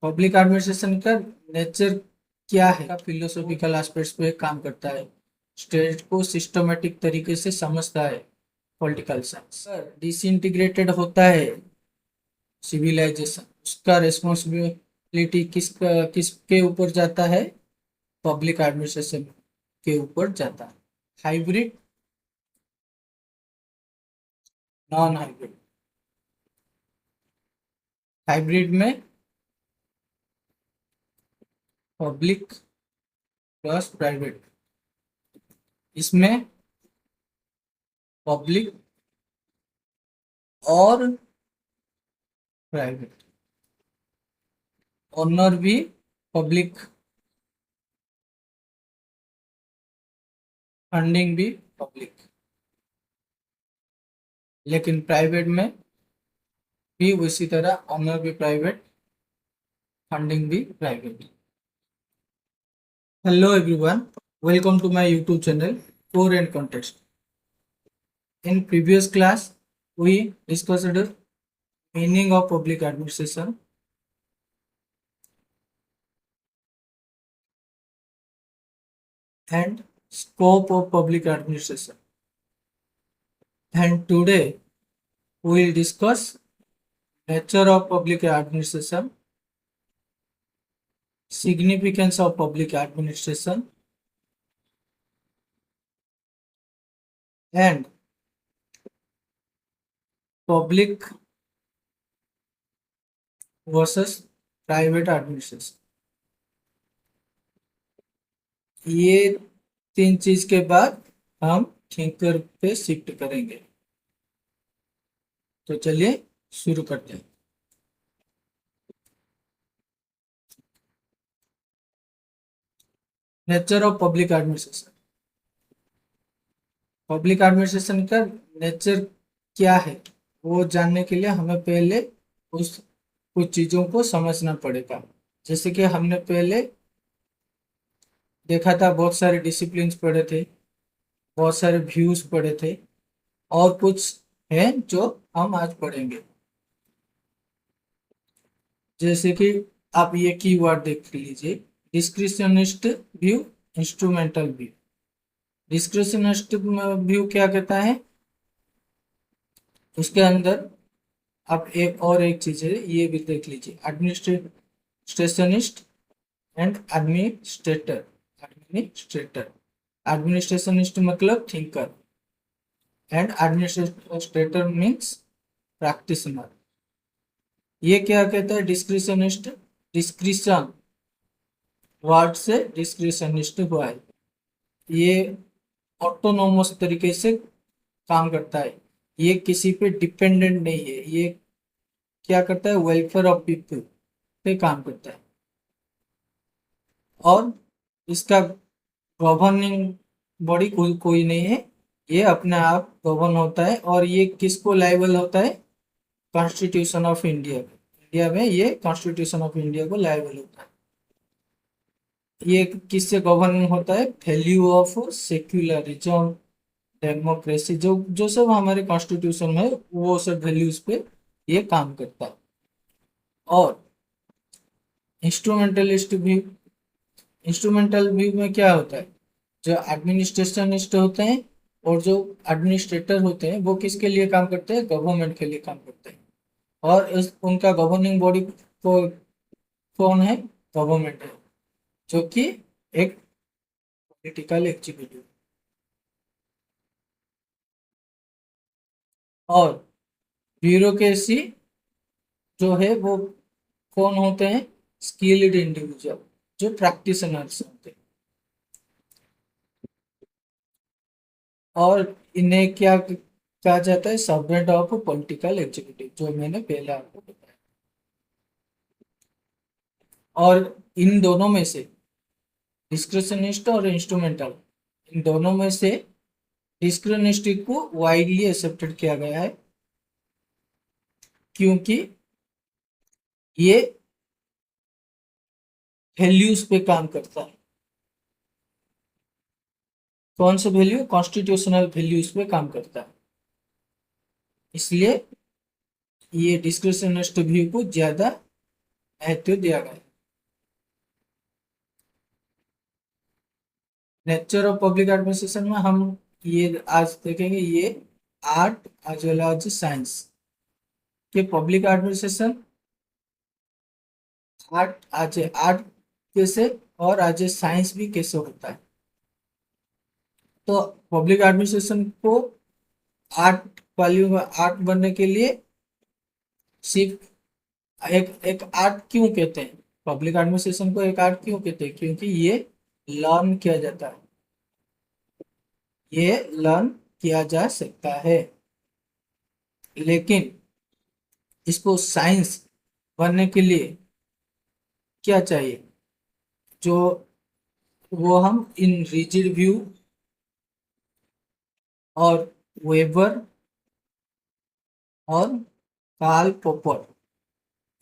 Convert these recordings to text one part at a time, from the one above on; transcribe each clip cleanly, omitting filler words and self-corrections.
Public administration का nature क्या है का फिलोसॉफिकल एस्पेक्ट्स पे काम करता है, स्टेट को सिस्टमेटिक तरीके से समझता है। पॉलिटिकल साइंस डिसइंटीग्रेटेड होता है सिविलाइजेशन, उसका रिस्पॉन्सिबिलिटी किसके ऊपर जाता है? पब्लिक एडमिनिस्ट्रेशन के ऊपर जाता है। Hybrid, non hybrid. हाइब्रिड में पब्लिक प्लस प्राइवेट, इसमें पब्लिक और प्राइवेट, ऑनर भी पब्लिक, फंडिंग भी पब्लिक। लेकिन प्राइवेट में भी उसी तरह ऑनर भी प्राइवेट, फंडिंग भी private. Hello everyone, welcome to my YouTube channel core and context. In previous class, we discussed meaning of public administration and scope of public administration. And today, we will discuss nature of public administration, significance of public administration, and public versus private administration. ये तीन चीज के बाद हम thinker पे shift करेंगे। तो चलिए शुरू करते हैं। Nature of public administration. Public administration का नेचर क्या है वो जानने के लिए हमें पहले उस कुछ चीज़ों को समझना पड़ेगा। जैसे कि हमने पहले देखा था, बहुत सारे डिसिप्लिन पढ़े थे, बहुत सारे व्यूज पढ़े थे, और कुछ हैं जो हम आज पढ़ेंगे। जैसे कि आप ये कीवर्ड देख लीजिए, डिस्क्रिशनिस्ट व्यू, इंस्ट्रूमेंटल व्यू। डिस्क्रिशनिस्ट व्यू क्या कहता है? उसके अंदर अब एक चीज है, ये भी देख लीजिए, एडमिनिस्ट्रेशनिस्ट एंड एडमिनिस्ट्रेटर। एडमिनिस्ट्रेशनिस्ट मतलब thinker and administrator means practitioner. ये क्या कहता है? डिस्क्रिशनिस्ट, डिस्क्रिशन वर्ड से डिस्क्रिशनिस्ट हुआ है। ये ऑटोनोमस तरीके से काम करता है, ये किसी पे डिपेंडेंट नहीं है। ये क्या करता है? वेलफेयर ऑफ पीपल पे काम करता है। और इसका गवर्निंग बॉडी कोई नहीं है, ये अपने आप गवर्न होता है। और ये किसको लायबल होता है? Constitution of India. इंडिया में ये कॉन्स्टिट्यूशन ऑफ इंडिया को लायबल होता है। ये किससे गवर्निंग होता है? वैल्यू ऑफ सेक्युलरिज्म, डेमोक्रेसी, जो जो सब हमारे कॉन्स्टिट्यूशन में, वो सब वैल्यूज पे ये काम करता है। और इंस्ट्रूमेंटलिस्ट व्यू, इंस्ट्रूमेंटल व्यू में क्या होता है? जो एडमिनिस्ट्रेशनिस्ट होते हैं और जो एडमिनिस्ट्रेटर होते हैं, वो किसके लिए काम करते हैं? गवर्नमेंट के लिए काम करते हैं। और उनका गवर्निंग बॉडी को कौन है? गवर्नमेंट है, जो कि एक पॉलिटिकल एग्जीक्यूटिव। और ब्यूरोक्रेसी जो है वो कौन होते हैं? स्किल्ड इंडिविजुअल, जो प्रैक्टिशनर्स होते हैं। और इन्हें क्या कहा जाता है? सर्वेंट ऑफ पॉलिटिकल एग्जीक्यूटिव, जो मैंने पहले आपको बताया। और इन दोनों में से, डिस्क्रिशनिस्ट और इंस्ट्रूमेंटल, इन दोनों में से डिस्क्रिशनिस्ट को वाइडली एक्सेप्टेड किया गया है, क्योंकि ये वैल्यूज पे काम करता है। कौन सा वैल्यू? कॉन्स्टिट्यूशनल वैल्यूज पे काम करता है। इसलिए ये डिस्क्रिशनिस्ट व्यू को ज्यादा महत्व दिया गया है। नेचर ऑफ पब्लिक एडमिनिस्ट्रेशन में हम ये आज देखेंगे, ये art as well as science के पब्लिक एडमिनिस्ट्रेशन, आर्ट कैसे और एज ए साइंस भी कैसे होता है। तो पब्लिक एडमिनिस्ट्रेशन को आर्ट बनने के लिए सिर्फ एक आर्ट क्यों कहते हैं, पब्लिक एडमिनिस्ट्रेशन को एक आर्ट क्यों कहते हैं, क्योंकि ये लर्न किया जाता है, ये लर्न किया जा सकता है। लेकिन इसको साइंस बनने के लिए क्या चाहिए, जो वो हम इन रिजिड व्यू और वेबर और कार्ल पॉपर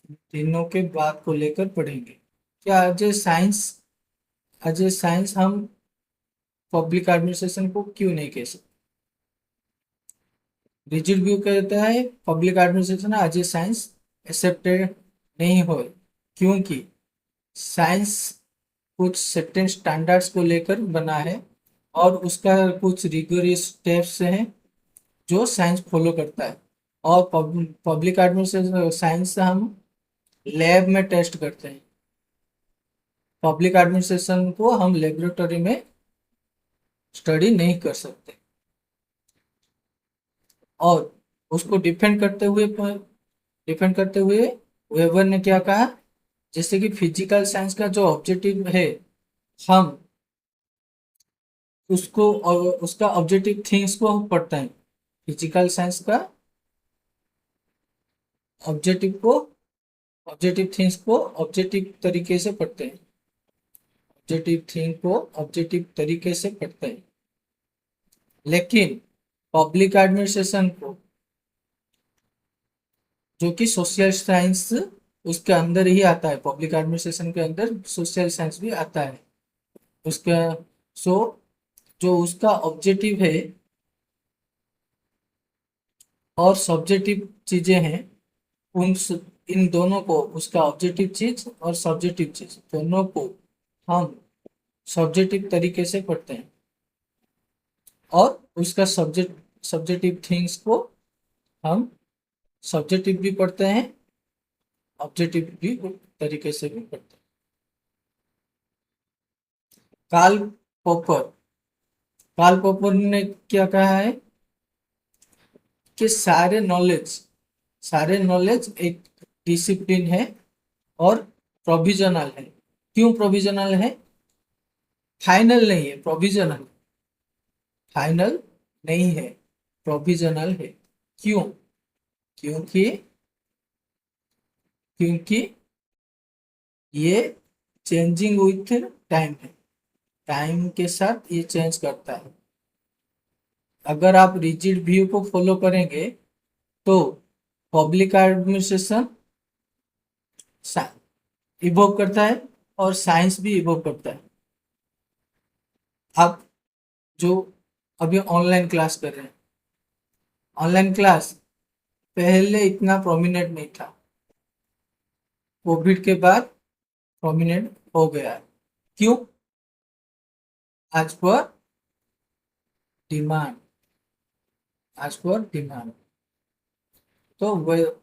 तीनों के बात को लेकर पढ़ेंगे। क्या अजय साइंस हम पब्लिक एडमिनिस्ट्रेशन को क्यों नहीं कह सकते। रिजिड व्यू कहता है public administration as a science accepted नहीं हो, क्योंकि साइंस कुछ सर्टेन स्टैंडर्ड्स को लेकर बना है और उसका कुछ रिगोरियस स्टेप्स हैं जो साइंस फॉलो करता है। और पब्लिक एडमिनिस्ट्रेशन साइंस हम लैब में टेस्ट करते हैं, पब्लिक एडमिनिस्ट्रेशन को हम लेबोरेटरी में स्टडी नहीं कर सकते। और उसको डिफेंड करते हुए वेबर ने क्या कहा, जैसे कि फिजिकल साइंस का जो ऑब्जेक्टिव है, हम उसको और उसका ऑब्जेक्टिव थिंग्स को हम पढ़ते हैं, फिजिकल साइंस का ऑब्जेक्टिव को ऑब्जेक्टिव थिंग्स को ऑब्जेक्टिव तरीके से पढ़ते हैं, ऑब्जेक्टिव थिंग को ऑब्जेक्टिव तरीके से पढ़ते हैं। लेकिन पब्लिक एडमिनिस्ट्रेशन को, जो कि सोशल साइंस उसके अंदर ही आता है, पब्लिक एडमिनिस्ट्रेशन के अंदर सोशल साइंस भी आता है उसका, सो जो उसका ऑब्जेक्टिव है और सब्जेक्टिव चीजें हैं, उन इन दोनों को, उसका ऑब्जेक्टिव चीज और सब्जेक्टिव चीज दोनों को हम सब्जेक्टिव तरीके से पढ़ते हैं और उसका सब्जेक्टिव थिंग्स को हम सब्जेक्टिव भी पढ़ते हैं, ऑब्जेक्टिव भी तरीके से भी पढ़ते हैं। कार्ल पॉपर कार्ल पॉपर ने क्या कहा है कि सारे नॉलेज एक डिसिप्लिन है और प्रोविजनल है। क्यों प्रोविजनल है, फाइनल नहीं है, प्रोविजनल, फाइनल नहीं है, प्रोविजनल है। क्यों, क्योंकि क्योंकि ये चेंजिंग विथ टाइम है, टाइम के साथ ये चेंज करता है। अगर आप रिजिड व्यू को फॉलो करेंगे तो पब्लिक एडमिनिस्ट्रेशन इवोव करता है और साइंस भी इवोव करता है। आप जो अभी ऑनलाइन क्लास कर रहे हैं, ऑनलाइन क्लास पहले इतना प्रोमिनेंट नहीं था, कोविड के बाद प्रोमिनेंट हो गया है। क्यों, आज पर डिमांड, आज पर डिमांड। तो वह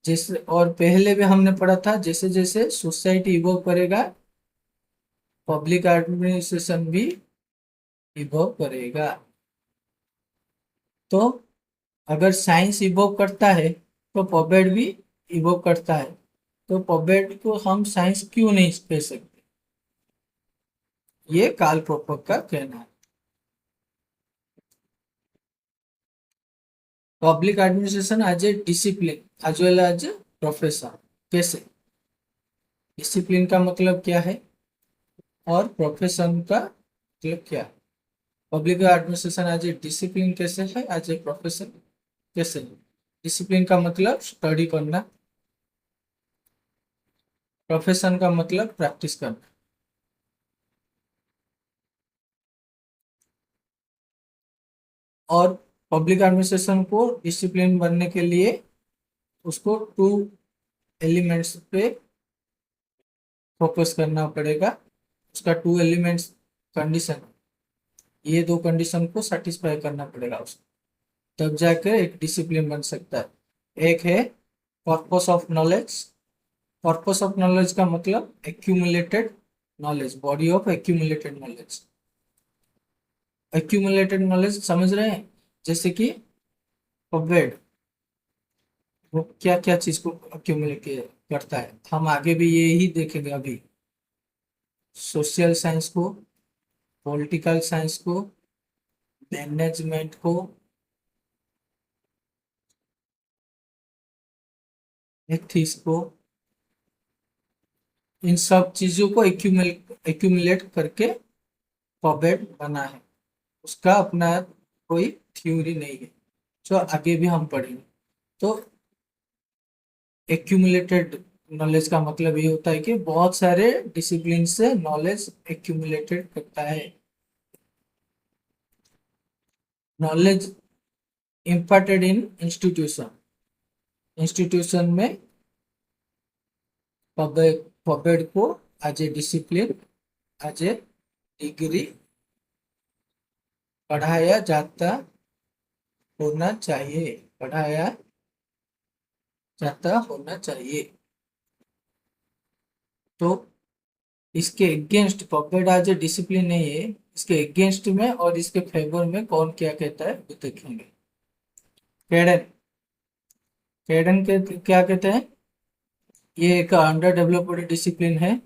जैसे, और पहले भी हमने पढ़ा था, जैसे जैसे सोसाइटी इवॉल्व करेगा पब्लिक एडमिनिस्ट्रेशन भी इवॉल्व करेगा। तो अगर साइंस इवॉल्व करता है तो पॉपेट भी इवॉल्व करता है, तो पॉपेट को हम साइंस क्यों नहीं कह सकते, ये कार्ल पॉपर का कहना है। Public administration as a discipline as well as profession. कैसे, डिसिप्लिन का मतलब क्या है और प्रोफेशन का मतलब क्या है। Public administration as a discipline कैसे है, एज ए प्रोफेशन कैसे है। डिसिप्लिन का मतलब स्टडी करना, प्रोफेशन का मतलब प्रैक्टिस करना। और पब्लिक एडमिनिस्ट्रेशन को डिसिप्लिन बनने के लिए उसको टू एलिमेंट्स पे फोकस करना पड़ेगा। उसका 2 एलिमेंट्स कंडीशन, ये 2 कंडीशन को सेटिस्फाई करना पड़ेगा उसको, तब जाकर एक डिसिप्लिन बन सकता है। एक है corpus of knowledge. Corpus of knowledge का मतलब accumulated knowledge, body of accumulated knowledge. Accumulated knowledge समझ रहे हैं? जैसे कि पबेड, वो क्या क्या चीज को एक्यूमुलेट करता है, हम आगे भी ये ही देखेंगे अभी। सोशल साइंस को, पॉलिटिकल साइंस को, मैनेजमेंट को, एथिक्स को, इन सब चीजों को एक्यूमुलेट करके पबेड बना है। उसका अपना कोई थ्योरी नहीं है, जो आगे भी हम पढ़ेंगे। तो एक्यूमुलेटेड नॉलेज का मतलब ये होता है कि बहुत सारे डिसिप्लिन से नॉलेज एक्यूमुलेटेड करता है। Knowledge imparted in institution, institution में पबेड को as a discipline, as a degree पढ़ाया जाता होना चाहिए, पढ़ाया जाता होना चाहिए। तो इसके अगेंस्ट पपेट एज ए डिसिप्लिन नहीं है, इसके अगेंस्ट में और इसके फेवर में कौन क्या कहता है वो देखेंगे। कैडन, कैडन के क्या कहते हैं? ये एक अंडर डेवलप्ड डिसिप्लिन है,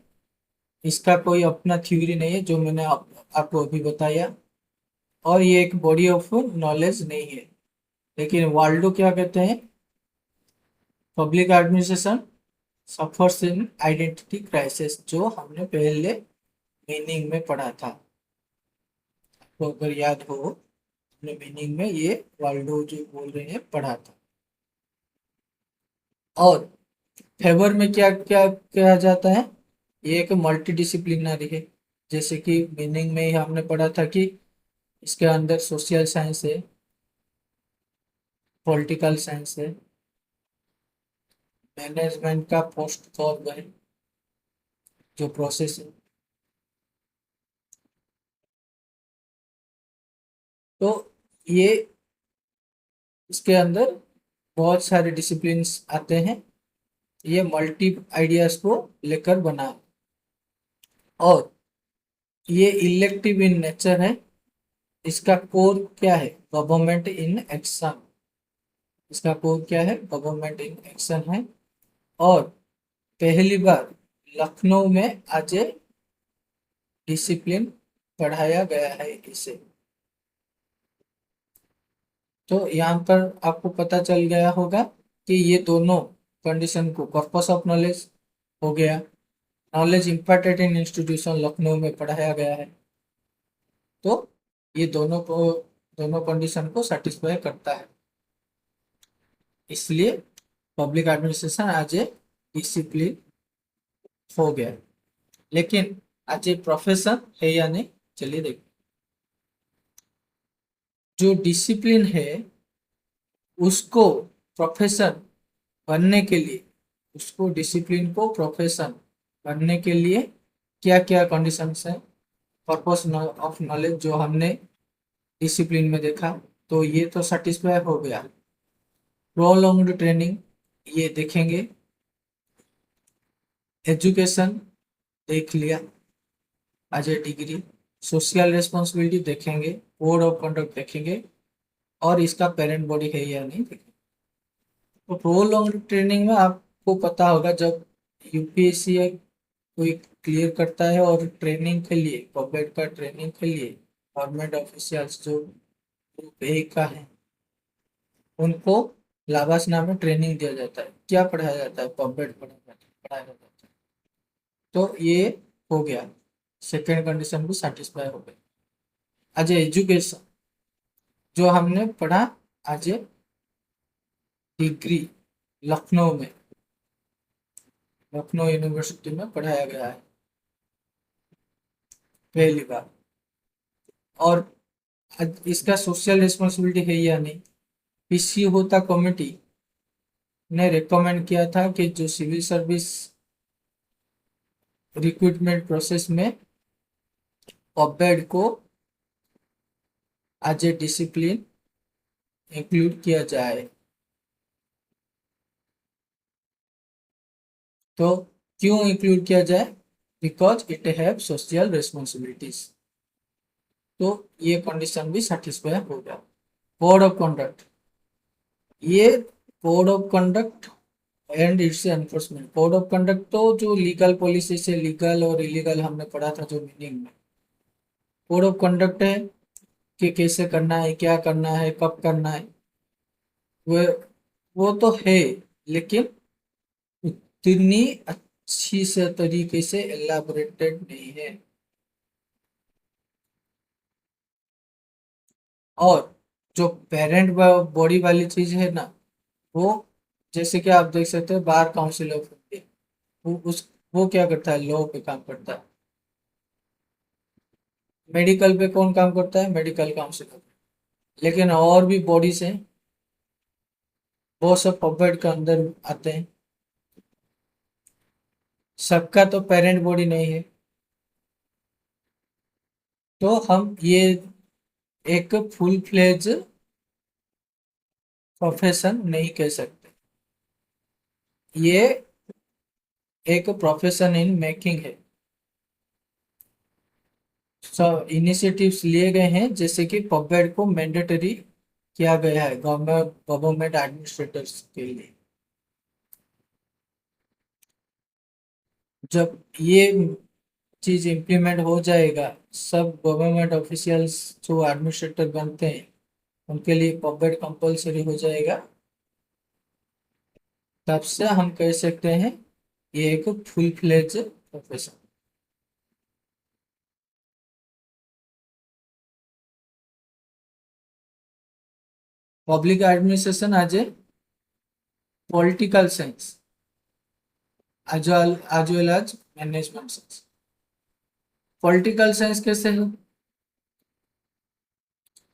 इसका कोई अपना थ्योरी नहीं है, जो मैंने आपको अभी बताया, और ये एक बॉडी ऑफ नॉलेज नहीं है। लेकिन वाल्डो क्या कहते हैं? पब्लिक एडमिनिस्ट्रेशन सफर्स इन आइडेंटिटी क्राइसिस, जो हमने पहले मीनिंग में पढ़ा था। तो अगर याद हो, हमने मीनिंग में ये वाल्डो जो बोल रहे हैं पढ़ा था। और फेवर में क्या क्या कहा जाता है? ये एक मल्टी डिसिप्लिनरी है, जैसे कि मीनिंग में ही हमने पढ़ा था कि इसके अंदर सोशल साइंस है, पॉलिटिकल साइंस है, मैनेजमेंट का पोस्ट फॉर्म है जो प्रोसेस है। तो ये इसके अंदर बहुत सारे डिसिप्लिन आते हैं, ये मल्टी आइडियाज को लेकर बना, और ये इलेक्टिव इन नेचर है। इसका कोर क्या है? Government in action. इसका कोर क्या है? गवर्नमेंट इन एक्शन है। और पहली बार लखनऊ में आज ए डिसिप्लिन पढ़ाया गया है इसे। तो यहाँ पर आपको पता चल गया होगा कि ये दोनों कंडीशन को कॉर्पस ऑफ नॉलेज हो गया, knowledge imparted in institution Lucknow में पढ़ाया गया है। तो ये दोनों कंडीशन को सेटिस्फाई करता है, इसलिए public administration as a discipline हो गया। लेकिन आज ये प्रोफेशन है या नहीं, चलिए देखते। जो डिसिप्लिन है उसको प्रोफेशन बनने के लिए, उसको डिसिप्लिन को प्रोफेशन बनने के लिए क्या क्या कंडीशंस है? पर्पस ऑफ नॉलेज जो हमने डिसिप्लिन में देखा, तो ये तो सेटिस्फाई हो गया। प्रोलॉन्ग्ड ट्रेनिंग ये देखेंगे, एजुकेशन देख लिया as a degree, social responsibility देखेंगे, कोड ऑफ कंडक्ट देखेंगे, और इसका पेरेंट बॉडी है या नहीं देखेंगे। तो प्रोलॉन्ग्ड ट्रेनिंग में आपको पता होगा, जब यूपीएससी कोई क्लियर करता है और ट्रेनिंग के लिए, पब्लिक का ट्रेनिंग के लिए गवर्नमेंट ऑफिशियल्स जो ग्रुप ए का है, उनको लाबास नाम में ट्रेनिंग दिया जाता है। क्या पढ़ाया जाता है? पब्लिक पढ़ाया जाता है। तो ये हो गया, सेकेंड कंडीशन भी सेटिस्फाई हो गई। आज एजुकेशन जो हमने पढ़ा, आज डिग्री लखनऊ में, लखनऊ यूनिवर्सिटी में पढ़ाया गया है पहली बार। और इसका सोशल रिस्पॉन्सिबिलिटी है या नहीं? पीसी होता कमेटी ने रिकमेंड किया था कि जो सिविल सर्विस रिक्रूटमेंट प्रोसेस में पबमेड को एज ए डिसिप्लिन इंक्लूड किया जाए। तो क्यों इंक्लूड किया जाए? Because it have social responsibilities. तो ये कंडीशन भी सेटिस्फाई हो गया। कोड ऑफ कंडक्ट, ये code of conduct and it's enforcement. Code of conduct तो जो लीगल पॉलिसी से लीगल और इलीगल हमने पढ़ा था जो मीनिंग में। कोड ऑफ कंडक्ट है कि कैसे करना है, क्या करना है, कब करना है, वो वो तो है, लेकिन उतनी अच्छी से तरीके से एलाबोरेटेड नहीं है। और जो पेरेंट बॉडी वाली चीज है ना, वो जैसे कि आप देख सकते हैं बार काउंसिल ऑफ इंडिया, वो क्या करता है, लॉ पे काम करता है। मेडिकल पे कौन काम करता है, मेडिकल काउंसिल। लेकिन और भी बॉडीज हैं, वो सब पब्लिक के अंदर आते हैं। सबका तो पेरेंट बॉडी नहीं है। तो हम ये एक फुल फ्लेज प्रोफेशन नहीं कह सकते, ये एक प्रोफेशन इन मेकिंग है। सब इनिशिएटिव्स लिए गए हैं, जैसे कि पबमेड को मैंडेटरी किया गया है गवर्नमेंट एडमिनिस्ट्रेटर्स के लिए। जब ये चीज इम्प्लीमेंट हो जाएगा, सब गवर्नमेंट ऑफिशियल्स जो एडमिनिस्ट्रेटर बनते हैं उनके लिए पबमेड कंपलसरी हो जाएगा, तब से हम कह सकते हैं ये एक full fledged profession. Public administration as a political science as well as management science. Political science कैसे है?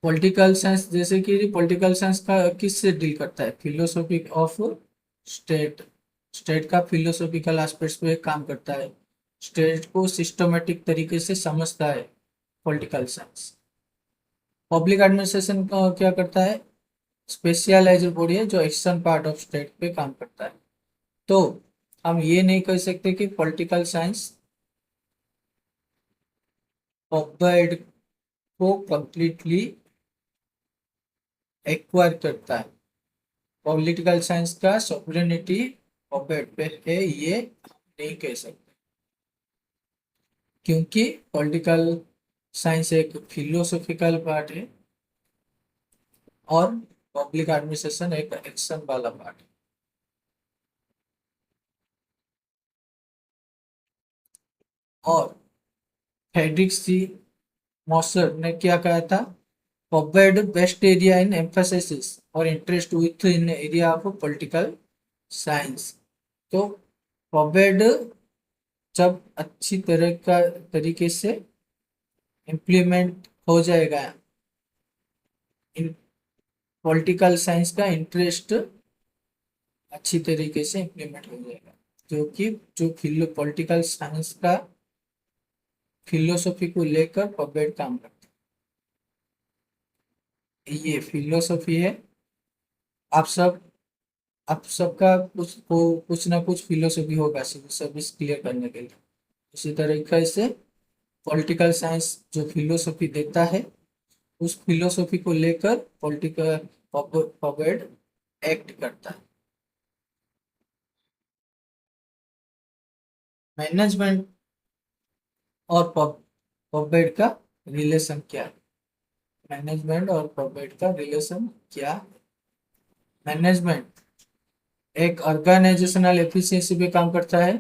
पॉलिटिकल साइंस जैसे कि पॉलिटिकल साइंस का किससे डील करता है, फिलोसॉफी ऑफ स्टेट। स्टेट का फिलोसॉफिकल एस्पेक्ट्स पे काम करता है, स्टेट को सिस्टमेटिक तरीके से समझता है पॉलिटिकल साइंस। पब्लिक एडमिनिस्ट्रेशन क्या करता है, स्पेशलाइज्ड बॉडी है जो एक्शन पार्ट ऑफ स्टेट पे काम करता है। तो हम ये नहीं कह सकते कि पॉलिटिकल साइंस पब्लिक को कंप्लीटली एक्वायर करता है। पॉलिटिकल साइंस का सॉवरेनिटी पब्लिक पे है, ये नहीं कह सकते, क्योंकि पॉलिटिकल साइंस एक फिलोसॉफिकल पार्ट है और पब्लिक एडमिनिस्ट्रेशन एक एक्शन वाला पार्ट है। और फ्रेडरिक सी मॉसर ने क्या कहा था, provide best area in emphasis और interest with in area of political science। तो provide जब अच्छी तरह का तरीके से इम्प्लीमेंट हो जाएगा, इन पॉलिटिकल साइंस का इंटरेस्ट अच्छी तरीके से इम्प्लीमेंट हो जाएगा, क्योंकि जो पॉलिटिकल साइंस का फिलोसॉफी को लेकर पब्लिक काम करता है, ये फिलोसॉफी है। आप सब आप सबका कुछ ना कुछ फिलोसॉफी होगा सिविल सर्विस क्लियर करने के लिए। इसी तरीके से पॉलिटिकल साइंस जो फिलोसॉफी देता है, उस फिलोसॉफी को लेकर पॉलिटिकल पब्लिक एक्ट करता है। मैनेजमेंट और पब्लिक का रिलेशन क्या है? मैनेजमेंट और पब्लिक का रिलेशन क्या है? मैनेजमेंट एक ऑर्गेनाइजेशनल एफिशिएंसी पे काम करता है,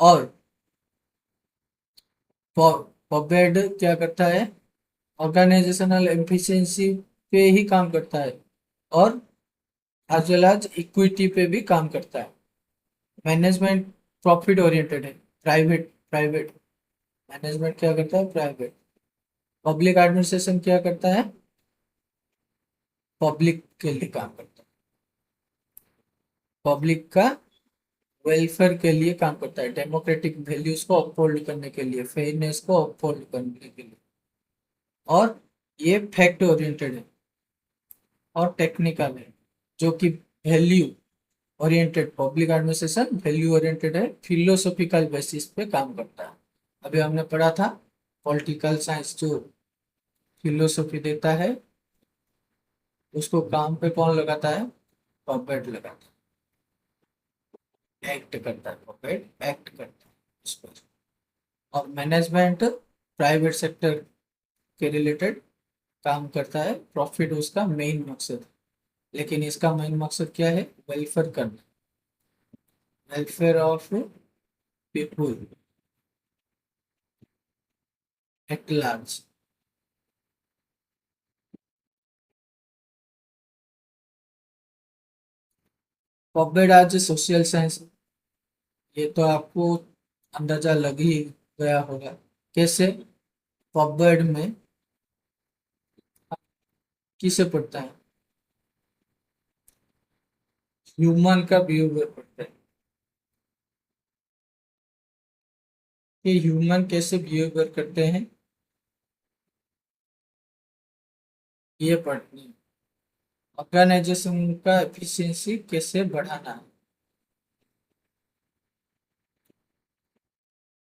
और पब्लिक क्या करता है, ऑर्गेनाइजेशनल एफिशिएंसी पे ही काम करता है, और एज वेल एज इक्विटी पे भी काम करता है। मैनेजमेंट प्रॉफिट ओरिएंटेड है, प्राइवेट प्राइवेट मैनेजमेंट क्या करता है, प्राइवेट। पब्लिक एडमिनिस्ट्रेशन क्या करता है, पब्लिक के लिए काम करता है, पब्लिक का वेलफेयर के लिए काम करता है, डेमोक्रेटिक वैल्यूज को अपहोल्ड करने के लिए, फेयरनेस को अपहोल्ड करने के लिए। और ये फैक्ट ओरिएंटेड है और टेक्निकल है, जो कि value oriented, public administration value oriented है, फिलोसॉफिकल बेसिस पे काम करता है। अभी हमने पढ़ा था पॉलिटिकल साइंस जो फिलोसॉफी देता है, उसको काम पे कौन लगाता है? पपेट लगाता है, एक्ट करता है, पपेट एक्ट करता है उस पर। और मैनेजमेंट प्राइवेट सेक्टर के रिलेटेड काम करता है, प्रॉफिट उसका मेन मकसद है। लेकिन इसका मेन मकसद क्या है? वेलफेयर करना, welfare of people at large. Public आज सोशल साइंस, ये तो आपको अंदाजा लग ही गया होगा। कैसे? पब्लिक में किसे पढ़ता है? ह्यूमन का बिहेवियर पढ़ता है कि ह्यूमन कैसे बिहेवियर करते हैं, ये पढ़ते हैं। ऑर्गेनाइजेशन का एफिशिएंसी कैसे बढ़ाना है,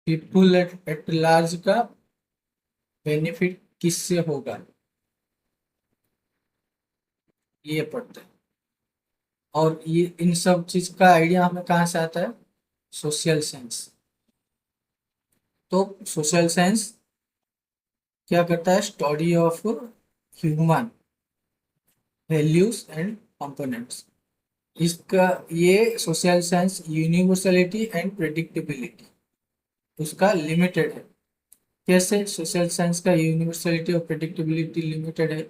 पीपुल एट लार्ज का बेनिफिट किससे होगा, ये पढ़ते हैं। और ये इन सब चीज का आइडिया हमें कहाँ से आता है? Social science. तो सोशल साइंस क्या करता है? Study of human values and components. इसका ये social science universality and predictability उसका लिमिटेड है। कैसे सोशल साइंस का यूनिवर्सलिटी और प्रेडिक्टेबिलिटी लिमिटेड है?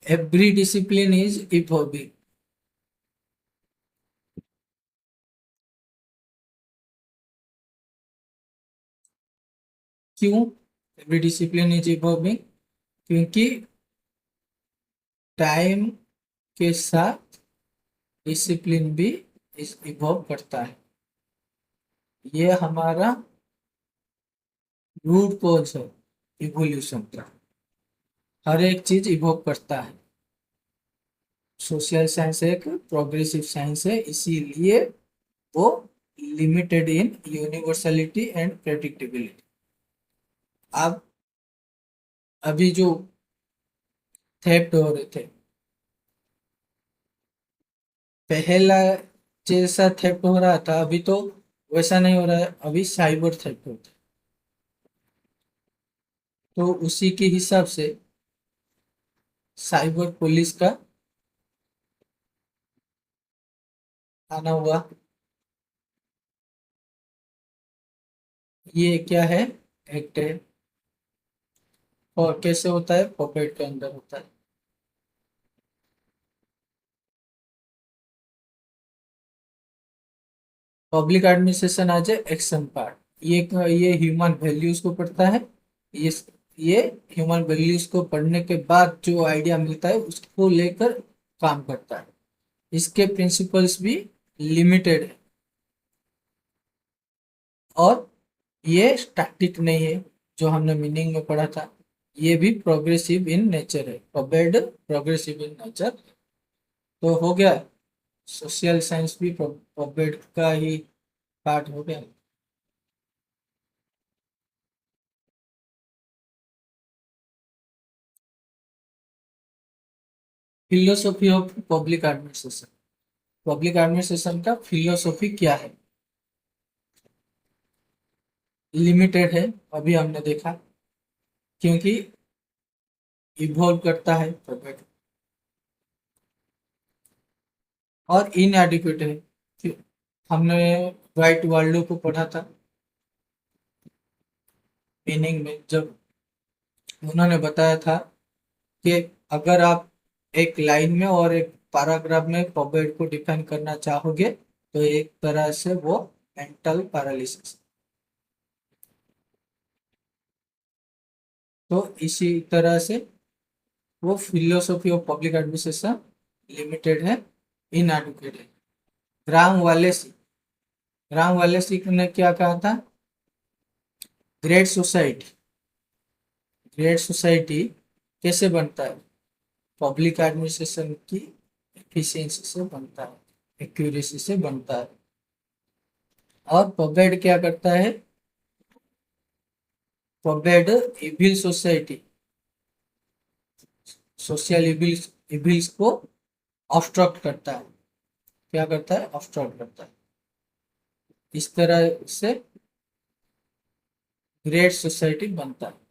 Every discipline is evolving. क्यों एवरी डिसिप्लिन इज इवॉल्विंग? क्योंकि टाइम के साथ डिसिप्लिन भी इवॉल्व करता है। ये हमारा रूट कॉज है इवोल्यूशन का। हर एक चीज इवॉल्व करता है। सोशल साइंस एक प्रोग्रेसिव साइंस है, इसीलिए वो limited in universality and predictability. अब अभी जो थेफ्ट हो रहे थे, पहला जैसा थेफ्ट हो रहा था अभी तो वैसा नहीं हो रहा है, अभी साइबर थेफ्ट होता है। तो उसी के हिसाब से साइबर पुलिस का आना हुआ। ये क्या है? एक्ट है। और कैसे होता है? पॉकेट के अंदर होता है। Public administration as a action part. ये ह्यूमन वैल्यूज को पढ़ता है। ये ये ह्यूमन वैल्यूज को पढ़ने के बाद जो आइडिया मिलता है उसको लेकर काम करता है। इसके प्रिंसिपल्स भी लिमिटेड है और ये स्टैटिक नहीं है, जो हमने मीनिंग में पढ़ा था। ये भी प्रोग्रेसिव इन नेचर है, पब्लिक प्रोग्रेसिव इन नेचर। तो हो गया, सोशल साइंस भी पब्लिक का ही पार्ट हो गया। Philosophy of public administration. Public administration का फिलोसॉफी क्या है? लिमिटेड है, अभी हमने देखा, क्योंकि इवॉल्व करता है पब्लिक। और इनएडिक्वेट है, हमने राइट वर्ल्ड को पढ़ा था मीनिंग में, जब उन्होंने बताया था कि अगर आप एक लाइन में और एक पैराग्राफ में पॉवर्टी को डिफाइन करना चाहोगे तो एक तरह से वो मेंटल पैरालिसिस। तो इसी तरह से वो philosophy of public administration limited है, इनएडुकेट है। ग्राम वालेसी राम वाले सिंह ने क्या कहा था? ग्रेट सोसाइटी, ग्रेट सोसाइटी कैसे बनता है? पब्लिक एडमिनिस्ट्रेशन की एफिशिएंसी से बनता है, एक्यूरेसी से बनता है। और पबेड क्या करता है? पबेड इविल सोसाइटी, सोशल इविल्स को ऑब्स्ट्रक्ट करता है। क्या करता है? ऑब्स्ट्रक्ट करता है। इस तरह से ग्रेट सोसाइटी बनता है।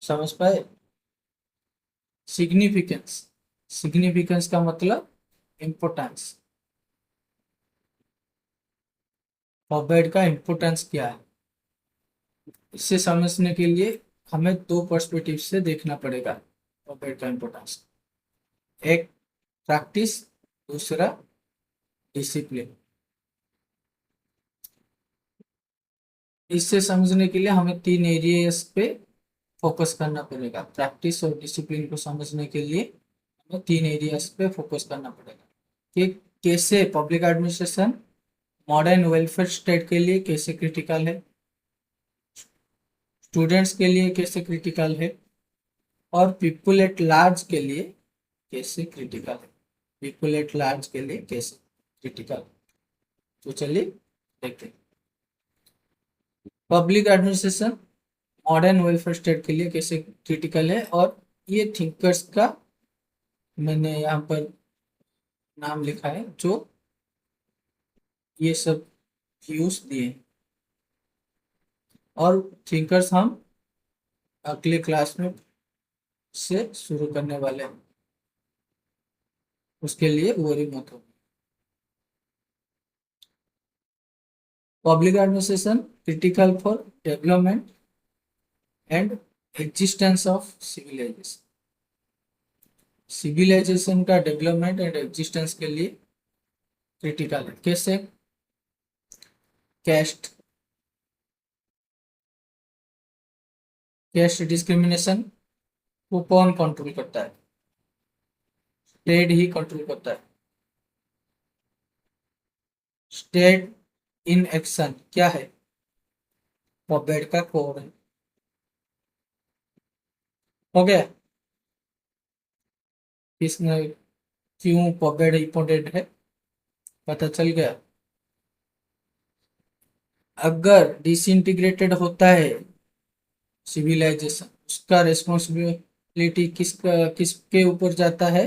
समझ पाए? सिग्निफिकेंस, सिग्निफिकेंस का मतलब इम्पोर्टेंस। पबेड का इम्पोर्टेंस क्या है, इसे समझने के लिए हमें दो पर्सपेक्टिव से देखना पड़ेगा पबेड का इम्पोर्टेंस। एक प्रैक्टिस, दूसरा डिसिप्लिन। इसे समझने के लिए हमें तीन एरियाज पे फोकस करना पड़ेगा। प्रैक्टिस और डिसिप्लिन को समझने के लिए हमें तीन एरियाज पे फोकस करना पड़ेगा कि कैसे public administration modern welfare state के लिए कैसे क्रिटिकल है, स्टूडेंट्स के लिए कैसे क्रिटिकल है, और पीपल एट लार्ज के लिए कैसे क्रिटिकल है। पीपल एट लार्ज के लिए कैसे क्रिटिकल। तो चलिए देखते हैं public administration modern welfare state के लिए कैसे क्रिटिकल है। और ये थिंकर्स का मैंने यहाँ पर नाम लिखा है जो ये सब व्यूज दिए, और थिंकर्स हम अगले क्लास में से शुरू करने वाले हैं, उसके लिए वरी मत हो। Public administration critical for development and existence of civilisation. Civilisation का डेवलपमेंट एंड एग्जिस्टेंस के लिए क्रिटिकल है। कैसे? कैस्ट, कैस्ट डिस्क्रिमिनेशन को कौन कंट्रोल करता है? स्टेट ही कंट्रोल करता है। स्टेट इन एक्शन क्या है? पॉपेट का कोड है। हो गया? इसमें क्यों पॉपेट इंपॉर्टेंट है पता चल गया। अगर डिसइंटीग्रेटेड होता है सिविलाइजेशन, उसका रिस्पॉन्सिबिलिटी किसके ऊपर जाता है?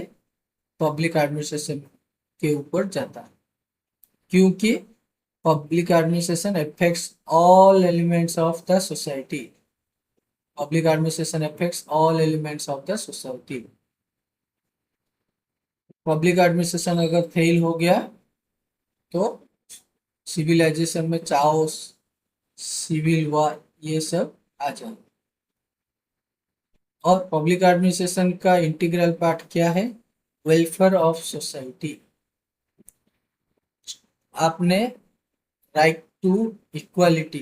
पब्लिक एडमिनिस्ट्रेशन के ऊपर जाता है, क्योंकि public administration affects all elements of the society. Public administration affects all elements of the society. Public administration अगर फेल हो गया तो सिविलाइजेशन में चाओस, सिविल वॉर, ये सब आ जाए। और पब्लिक एडमिनिस्ट्रेशन का इंटीग्रल पार्ट क्या है? Welfare of society. आपने राइट टू इक्वालिटी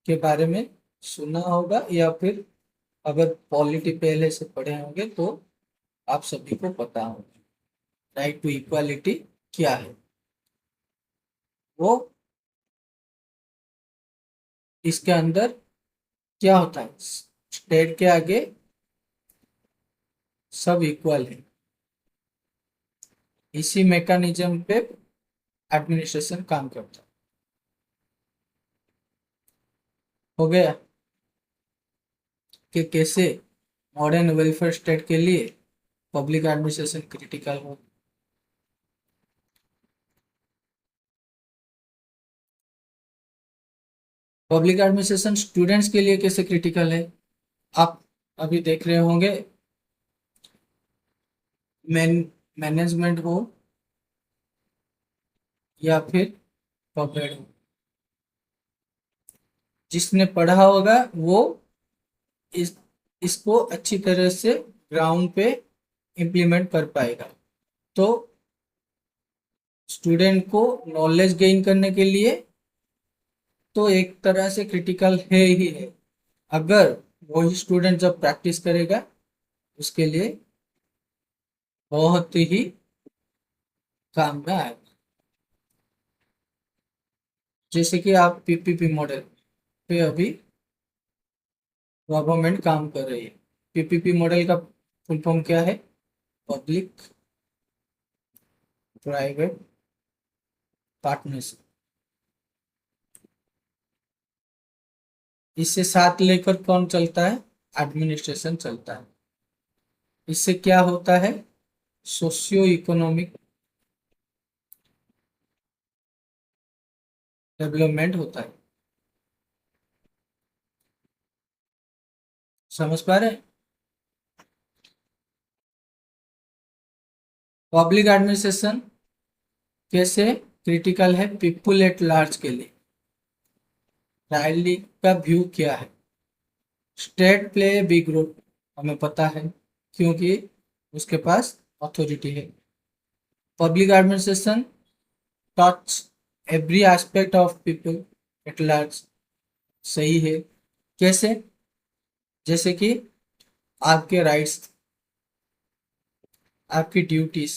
के बारे में सुना होगा, या फिर अगर पॉलिटी पहले से पढ़े होंगे तो आप सभी को पता होगा राइट टू इक्वालिटी क्या है। वो इसके अंदर क्या होता है? स्टेट के आगे सब इक्वल है। इसी मैकेनिज्म पे एडमिनिस्ट्रेशन काम करता है। हो गया कि कैसे मॉडर्न वेलफेयर स्टेट के लिए पब्लिक एडमिनिस्ट्रेशन क्रिटिकल हो। पब्लिक एडमिनिस्ट्रेशन स्टूडेंट्स के लिए कैसे क्रिटिकल है? आप अभी देख रहे होंगे मैनेजमेंट हो या फिर पब्लिक हो, जिसने पढ़ा होगा वो इस इसको अच्छी तरह से ग्राउंड पे इम्प्लीमेंट कर पाएगा। तो स्टूडेंट को नॉलेज गेन करने के लिए तो एक तरह से क्रिटिकल है ही है। अगर वही स्टूडेंट जब प्रैक्टिस करेगा उसके लिए बहुत ही काम में आएगा। जैसे कि आप पीपीपी मॉडल पे अभी गवर्नमेंट काम कर रही है। पीपीपी मॉडल का फुल फॉर्म क्या है? Public private partnership. इससे साथ लेकर कौन चलता है? एडमिनिस्ट्रेशन चलता है। इससे क्या होता है? सोशियो इकोनॉमिक डेवलपमेंट होता है। समझ पा रहे हैं? पब्लिक एडमिनिस्ट्रेशन कैसे क्रिटिकल है पीपुल एट लार्ज के लिए? राइली का व्यू क्या है? स्टेट प्ले बिग रोल, हमें पता है क्योंकि उसके पास अथॉरिटी है। Public administration touch every aspect of people at large, सही है। कैसे? जैसे कि आपके राइट्स, आपकी ड्यूटीज,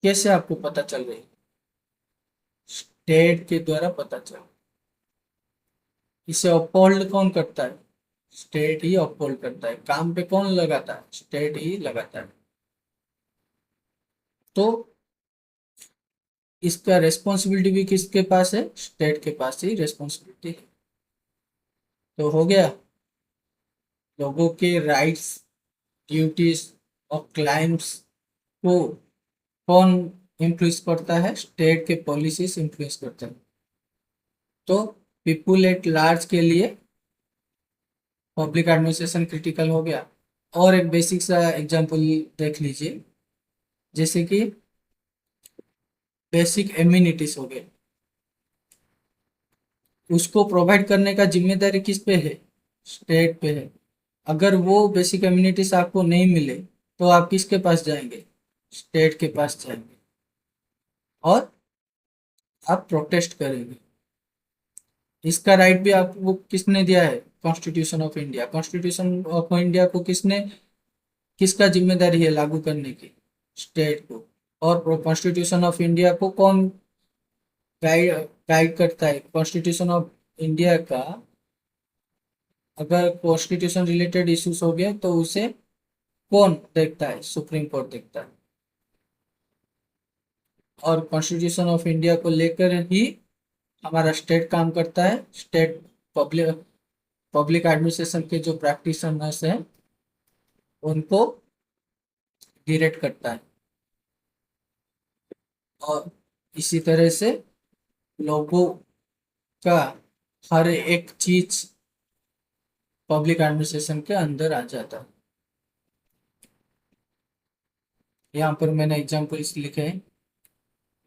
कैसे आपको पता चल रही है? स्टेट के द्वारा पता चल। इसे अपहोल्ड कौन करता है? स्टेट ही अपहोल्ड करता है। काम पे कौन लगाता है? स्टेट ही लगाता है। तो इसका रेस्पॉन्सिबिलिटी भी किसके पास है? स्टेट के पास ही रेस्पॉन्सिबिलिटी है। तो हो गया। लोगों के राइट्स, ड्यूटीज और क्लाइम्स को कौन इन्फ्लुएंस करता है? स्टेट के पॉलिसीज इन्फ्लुएंस करते हैं। तो पीपुल एट लार्ज के लिए पब्लिक एडमिनिस्ट्रेशन क्रिटिकल हो गया। और एक बेसिक सा एग्जांपल देख लीजिए, जैसे कि बेसिक एम्यूनिटीज हो गए, उसको प्रोवाइड करने का जिम्मेदारी किस पे है? स्टेट पे है। अगर वो बेसिक एम्यूनिटीज आपको नहीं मिले तो आप किसके पास जाएंगे? स्टेट के पास जाएंगे और आप प्रोटेस्ट करेंगे। इसका राइट भी आपको किसने दिया है? Constitution of India. Constitution of India को किसने, किसका जिम्मेदारी है लागू करने की? स्टेट को। और कॉन्स्टिट्यूशन ऑफ इंडिया को कौन गाइड गाइड करता है? कॉन्स्टिट्यूशन ऑफ इंडिया का अगर कॉन्स्टिट्यूशन रिलेटेड इश्यूज हो गए तो उसे कौन देखता है? सुप्रीम कोर्ट देखता है। और कॉन्स्टिट्यूशन ऑफ इंडिया को लेकर ही हमारा स्टेट काम करता है। स्टेट पब्लिक पब्लिक एडमिनिस्ट्रेशन के जो प्रैक्टिशनर्स हैं उनको डायरेक्ट करता है। और इसी तरह से लोगों का हर एक चीज पब्लिक एडमिनिस्ट्रेशन के अंदर आ जाता है। यहाँ पर मैंने एग्जाम्पल्स लिखे हैं।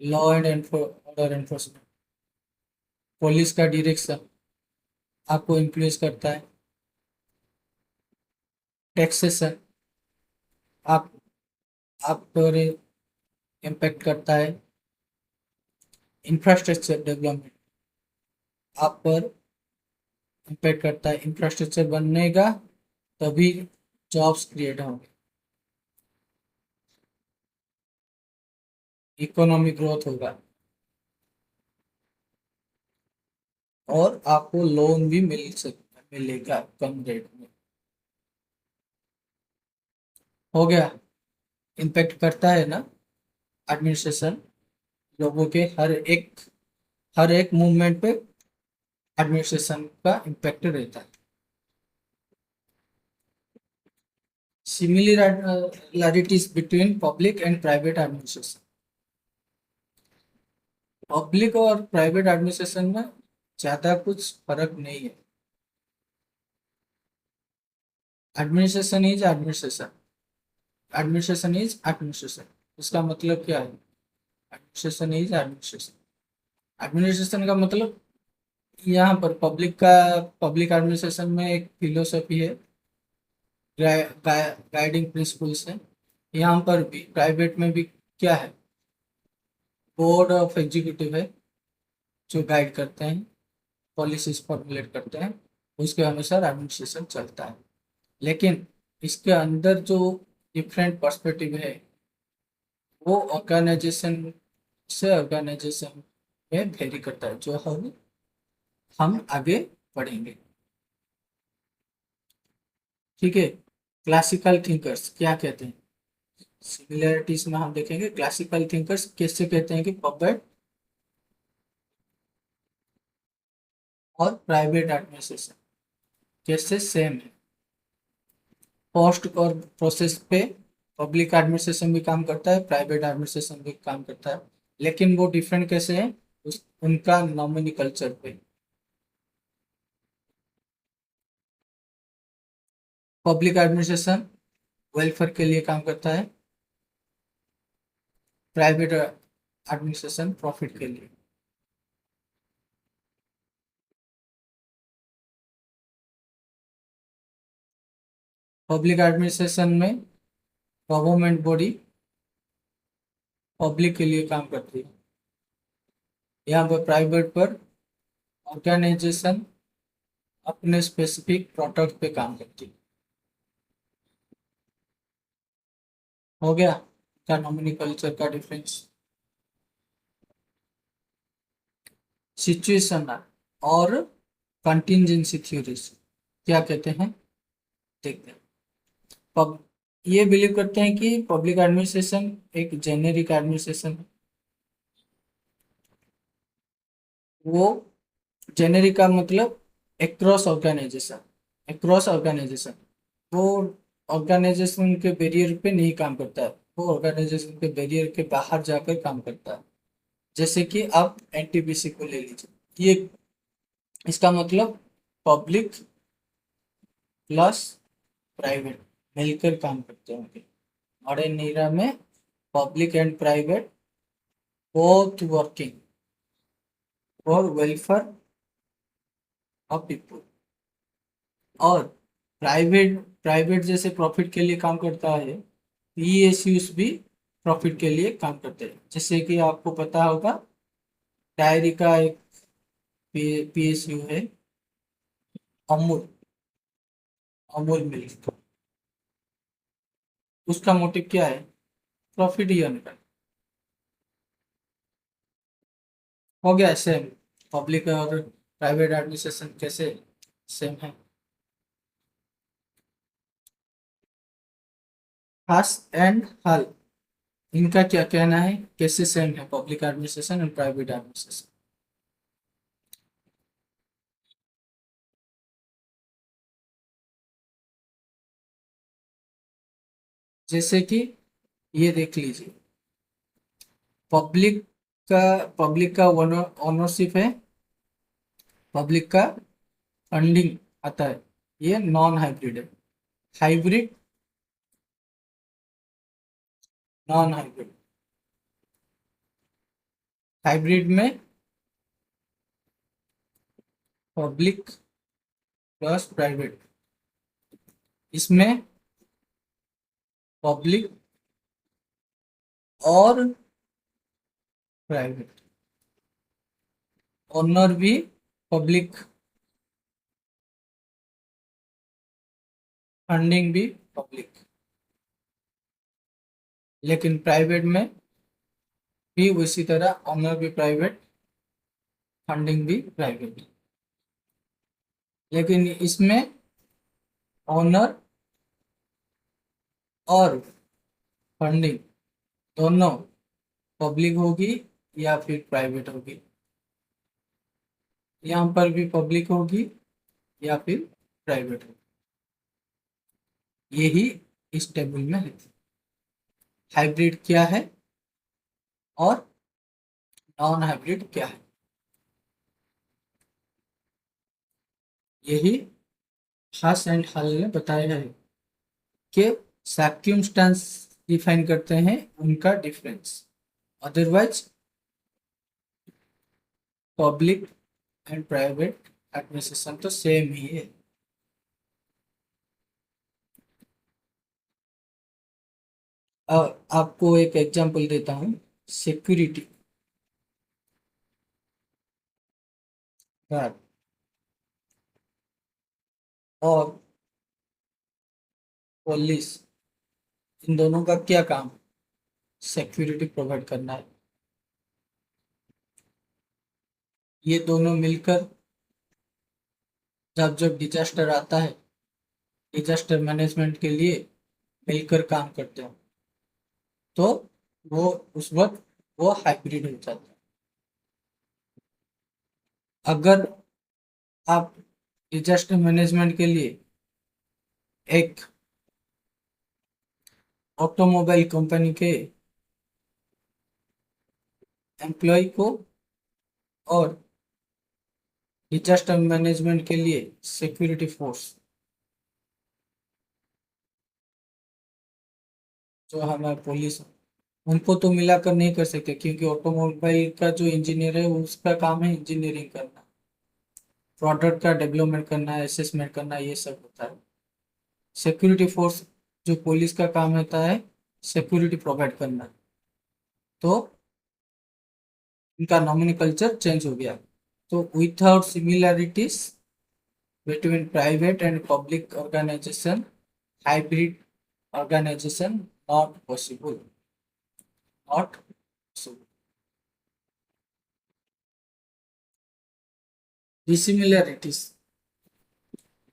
Law and order enforcement, police का डायरेक्शन आपको इन्फ्लुएंस करता है। टैक्सेशन आप पर इम्पैक्ट करता है। इंफ्रास्ट्रक्चर डेवलपमेंट आप पर इम्पैक्ट करता है। इंफ्रास्ट्रक्चर बनेगा तभी जॉब्स क्रिएट होंगे, इकोनॉमिक ग्रोथ होगा और आपको लोन भी मिलेगा कम रेट में। हो गया। इम्पैक्ट करता है ना एडमिनिस्ट्रेशन, लोगों के हर एक मूवमेंट पे एडमिनिस्ट्रेशन का इम्पैक्ट रहता है। Similarities between public and private administration. Public और प्राइवेट एडमिनिस्ट्रेशन में ज़्यादा कुछ फर्क नहीं है। Administration is administration, administration is administration. इसका मतलब क्या है? Administration is administration. एडमिनिस्ट्रेशन का मतलब यहाँ पर पब्लिक एडमिनिस्ट्रेशन में एक फिलोसफी है, गाइडिंग प्रिंसिपल्स है। यहाँ पर भी प्राइवेट में भी क्या है? बोर्ड ऑफ एग्जीक्यूटिव है जो गाइड करते हैं, पॉलिसीज फॉर्मुलेट करते हैं, उसके अनुसार एडमिनिस्ट्रेशन चलता है। लेकिन इसके अंदर जो डिफरेंट पर्सपेक्टिव है, वो ऑर्गेनाइजेशन से ऑर्गेनाइजेशन में वेरी करता है, जो हम आगे पढ़ेंगे। ठीक है। क्लासिकल थिंकर्स क्या कहते हैं, सिमिलरिटीज में हम देखेंगे क्लासिकल थिंकर्स कैसे कहते हैं कि पब्लिक और प्राइवेट एडमिनिस्ट्रेशन कैसे सेम है। पोस्ट और प्रोसेस पे पब्लिक एडमिनिस्ट्रेशन भी काम करता है, प्राइवेट एडमिनिस्ट्रेशन भी काम करता है, लेकिन वो डिफरेंट कैसे है, उनका नॉमिनी कल्चर पे। पब्लिक एडमिनिस्ट्रेशन वेलफेयर के लिए काम करता है, प्राइवेट एडमिनिस्ट्रेशन प्रॉफिट के लिए। पब्लिक एडमिनिस्ट्रेशन में गवर्नमेंट बॉडी पब्लिक के लिए काम करती है, यहाँ पर प्राइवेट पर ऑर्गेनाइजेशन अपने स्पेसिफिक प्रोडक्ट पे काम करती है। हो गया क्या नॉमिनी कल्चर का डिफरेंस। सिचुएशन और कंटिंजेंसी थ्योरीज क्या कहते हैं, देखते हैं। पब ये बिलीव करते हैं कि पब्लिक एडमिनिस्ट्रेशन एक जेनेरिक एडमिनिस्ट्रेशन है। वो जेनेरिक का मतलब एक्रॉस ऑर्गेनाइजेशन वो ऑर्गेनाइजेशन के बैरियर पे नहीं काम करता है, वो ऑर्गेनाइजेशन के बैरियर के बाहर जाकर काम करता है। जैसे कि आप एनटीपीसी को ले लीजिए, ये इसका मतलब पब्लिक प्लस प्राइवेट मिलकर काम करते होंगे। मॉडर्न एरा में public and private both working for welfare of people. और प्राइवेट प्राइवेट जैसे प्रॉफिट के लिए काम करता है, पीएसयूज भी प्रॉफिट के लिए काम करते हैं। जैसे कि आपको पता होगा डायरी का एक पीएसयू है, अमूल अमूल मिल्क। उसका मोटिव क्या है, प्रॉफिट ही अर्न करना। हो गया सेम, पब्लिक और प्राइवेट एडमिनिस्ट्रेशन कैसे सेम है। हास एंड हल इनका क्या कहना है, कैसे सेम है public administration and private administration. जैसे कि ये देख लीजिए, पब्लिक पब्लिक का ओनरशिप है, पब्लिक का फंडिंग आता है, ये नॉन हाइब्रिड है। Hybrid, non hybrid. हाइब्रिड में पब्लिक प्लस प्राइवेट, इसमें पब्लिक और प्राइवेट, ओनर भी पब्लिक, फंडिंग भी पब्लिक। लेकिन प्राइवेट में भी उसी तरह ओनर भी प्राइवेट, फंडिंग भी प्राइवेट। लेकिन इसमें ओनर और फंडिंग दोनों पब्लिक होगी या फिर प्राइवेट होगी। यहाँ पर भी पब्लिक होगी या फिर प्राइवेट होगी, यही इस टेबल में है। हाइब्रिड क्या है और नॉन हाइब्रिड क्या है, यही हास एंड हल ने बताया है कि सर्क्यूमस्टेंस डिफाइन करते हैं उनका difference. Otherwise public and private administration तो सेम ही है। आपको एक एग्जांपल देता हूँ, सिक्योरिटी गार्ड और पुलिस इन दोनों का क्या काम? सिक्योरिटी प्रोवाइड करना है। ये दोनों मिलकर जब जब डिजास्टर आता है, डिजास्टर मैनेजमेंट के लिए मिलकर काम करते हैं, तो वो उस वक्त वो हाइब्रिड हो जाता है। अगर आप डिजास्टर मैनेजमेंट के लिए एक ऑटोमोबाइल कंपनी के एम्प्लॉय को और डिजास्टर मैनेजमेंट के लिए सिक्योरिटी फोर्स जो हमारे पुलिस, उनको तो मिलाकर नहीं कर सकते, क्योंकि ऑटोमोबाइल का जो इंजीनियर है उसका काम है इंजीनियरिंग करना, प्रोडक्ट का डेवलपमेंट करना है, असेसमेंट करना, ये सब होता है। सिक्योरिटी फोर्स जो पुलिस का काम होता है सिक्योरिटी प्रोवाइड करना। तो इनका नॉमेनक्लेचर चेंज हो गया। तो without similarities between private and public organisation, hybrid organization not possible, not possible. Dissimilarities,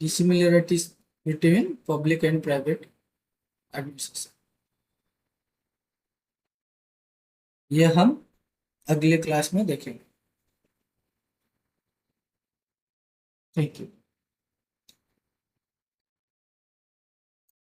dissimilarities between public and private administration, ये हम अगले क्लास में देखेंगे। Thank you.